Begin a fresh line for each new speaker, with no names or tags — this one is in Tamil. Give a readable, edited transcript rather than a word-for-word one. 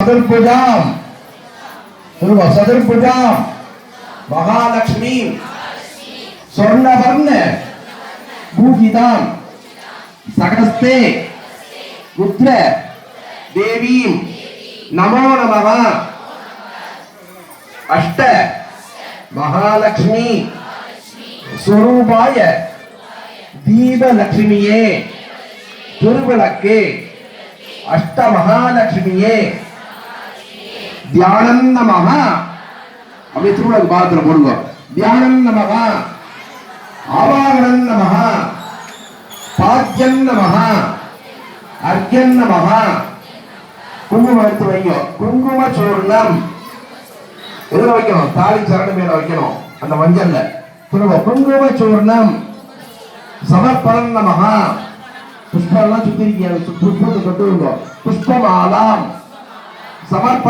சதுர்புஜாம் சதுர்புஜாம் மகாலட்சுமி ஸ்வர்ணவர்ண பூஜிதாம் சகஸ்தே ருத்ர தேவீம் நமோ நமः. அஷ்ட மகாலட்சுமி ஸ்வரூபாய தீபலட்சுமியே திருவிளக்கே அஷ்ட மகாலட்சுமியே தியானம் நமः. அப்படியே திருவிளக்கு பாத்திரம் போடுங்க. தியானம் நமः, ஆவாகனம் நமः, பாத்யம் நமः, அர்க்யம் நமः. குங்குமம் எடுத்து வைங்க. குங்கும சூர்ணம் எதுல வைக்கணும்? தாலி சரண மேல வைக்கணும். அந்த மஞ்சள்ல குங்கும சூர்ணம் சமர்ப்பணம் நமः. புஷ்பம் எல்லாம் சுத்தி இருக்கீங்க. புஷ்பத்தை தொட்டு புஷ்பமாலாம் சமர்ப்பணம்